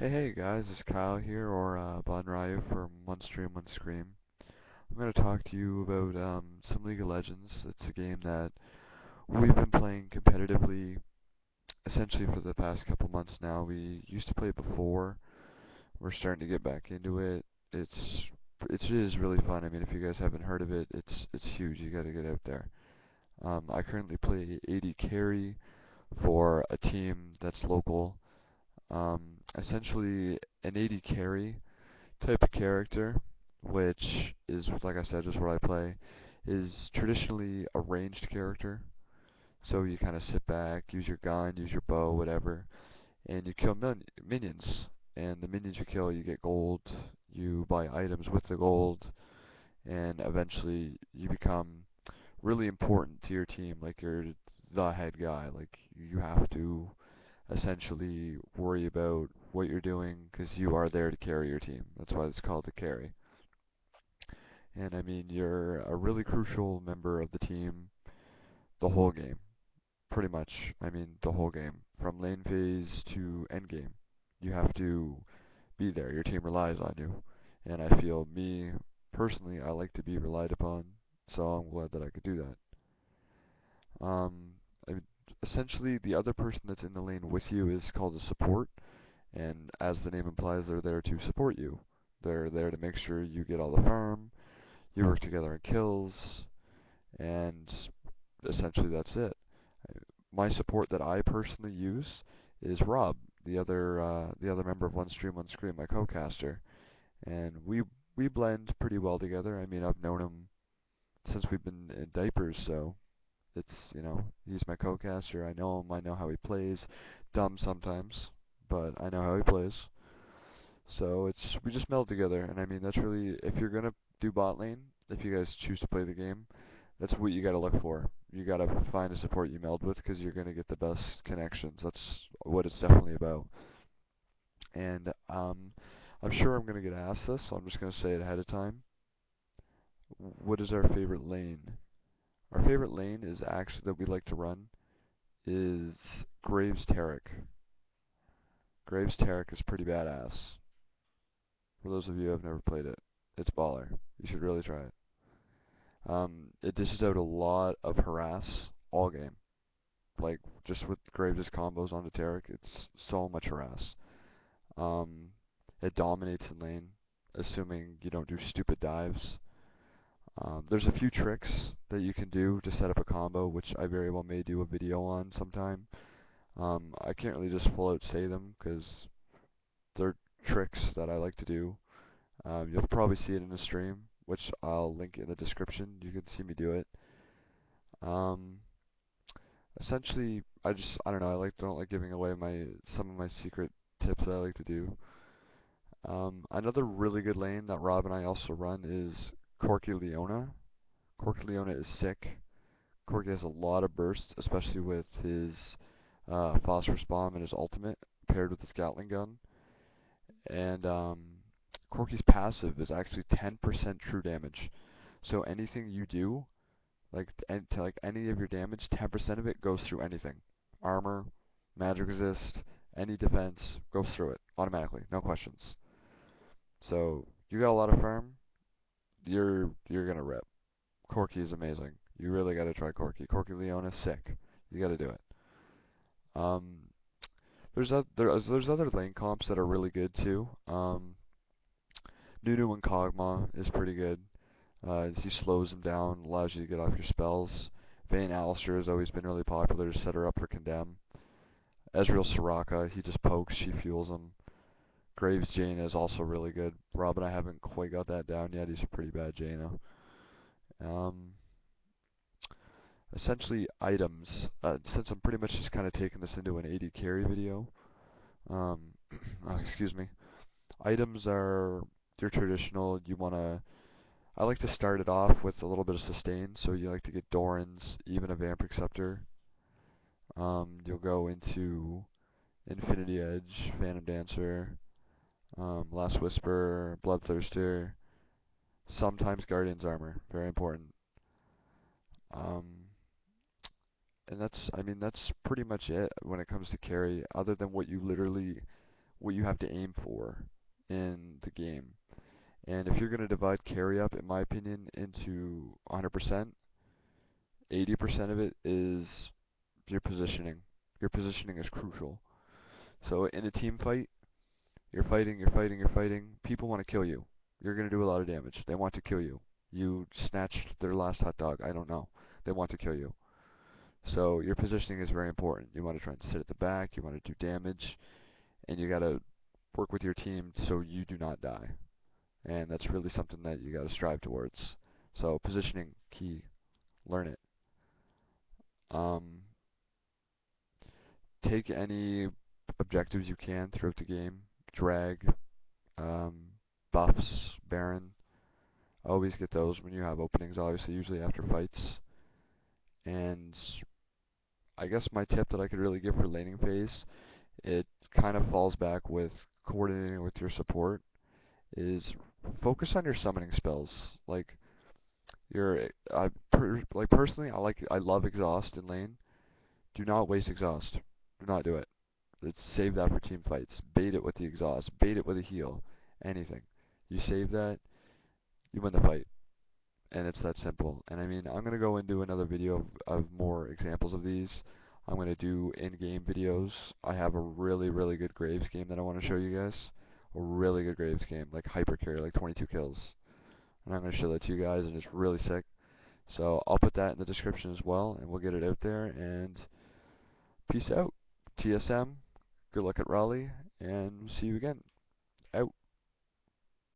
Hey guys, it's Kyle here, or Bonryu from 1stream1scream. I'm going to talk to you about some League of Legends. It's a game that we've been playing competitively essentially for the past couple months now. We used to play it before. We're starting to get back into it. It's it is really fun. I mean, if you guys haven't heard of it, it's huge. You got to get out there. I currently play AD carry for a team that's local. Essentially, an AD carry type of character, which is, like I said, just what I play, is traditionally a ranged character. So you kind of sit back, use your gun, use your bow, whatever, and you kill minions. And the minions you kill, you get gold, you buy items with the gold, and eventually you become really important to your team. Like you're the head guy. Like you have to essentially worry about what you're doing because you are there to carry your team. That's why it's called the carry. And I mean, you're a really crucial member of the team the whole game, pretty much. I mean, the whole game, from lane phase to end game. You have to be there. Your team relies on you. And I feel me, personally, I like to be relied upon, so I'm glad that I could do that. I mean, essentially, the other person that's in the lane with you is called a support, and as the name implies, they're there to support you. They're there to make sure you get all the farm, you work together on kills, and essentially that's it. My support that I personally use is Rob, the other member of 1stream1scream, my co-caster, and we blend pretty well together. I mean, I've known him since we've been in diapers, so he's my co-caster. I know him. I know how he plays. Dumb sometimes, but I know how he plays. So we just meld together, and I mean that's really, if you're gonna do bot lane, if you guys choose to play the game, that's what you gotta look for. You gotta find a support you meld with because you're gonna get the best connections. That's what it's definitely about. And I'm sure I'm gonna get asked this, so I'm just gonna say it ahead of time. What is our favorite lane? Our favorite lane is actually that we like to run is Graves Taric. Graves Taric is pretty badass. For those of you who have never played it, it's baller. You should really try it. It dishes out a lot of harass all game. Like just with Graves' combos onto Taric, it's so much harass. Um, it dominates in lane, assuming you don't do stupid dives. There's a few tricks that you can do to set up a combo, which I very well may do a video on sometime. I can't really just full out say them because they're tricks that I like to do. You'll probably see it in the stream, which I'll link in the description. You can see me do it. Um, Essentially, I don't know. Don't like giving away some of my secret tips that I like to do. Another really good lane that Rob and I also run is Corky Leona. Corky Leona is sick. Corky has a lot of burst, especially with his phosphorus bomb and his ultimate paired with his Gatling gun. And Corky's passive is actually 10% true damage. So anything you do, like any of your damage, 10% of it goes through anything. Armor, magic resist, any defense goes through it automatically, no questions. So you got a lot of farm, you're gonna rip. Corky is amazing. You really gotta try Corky. Corky Leona, sick. You gotta do it. Um, there's other lane comps that are really good too. Nunu and Kog'Maw is pretty good. He slows them down, allows you to get off your spells. Vayne Alistair has always been really popular to set her up for Condemn. Ezreal Soraka, he just pokes, she fuels him. Graves Jaina is also really good. Rob and I haven't quite got that down yet. He's a pretty bad Jaina. Um, Essentially, items. Since I'm pretty much just kind of taking this into an AD carry video, um, excuse me. Items are your traditional. I like to start it off with a little bit of sustain, so you like to get Doran's, even a Vampiric Scepter. You'll go into Infinity Edge, Phantom Dancer, Last Whisper, Bloodthirster, sometimes Guardian's Armor, very important. Um, and that's pretty much it when it comes to carry, other than what you literally what you have to aim for in the game. And if you're going to divide carry up, in my opinion, into 100%, 80% of it is your positioning. Your positioning is crucial. So in a team fight, you're fighting, you're fighting, you're fighting. People want to kill you. You're going to do a lot of damage. They want to kill you. You snatched their last hot dog. I don't know. They want to kill you. So your positioning is very important. You want to try and sit at the back. You want to do damage. And you got to work with your team so you do not die. And that's really something that you got to strive towards. So positioning, key. Learn it. Um, take any objectives you can throughout the game. Drag, um, buffs, Baron. Always get those when you have openings, obviously, usually after fights. And I guess my tip that I could really give for laning phase, it kind of falls back with coordinating with your support, is focus on your summoning spells. Like personally, I love exhaust in lane. Do not waste exhaust. Do not do it. Let's save that for team fights. Bait it with the exhaust. Bait it with a heal. Anything. You save that, you win the fight. And it's that simple. And I mean, I'm going to go and do another video of more examples of these. I'm going to do in-game videos. I have a really, really good Graves game that I want to show you guys. A really good Graves game, like hyper carry, like 22 kills. And I'm going to show that to you guys, and it's really sick. So I'll put that in the description as well, and we'll get it out there. And peace out. TSM, good luck at Raleigh, and see you again.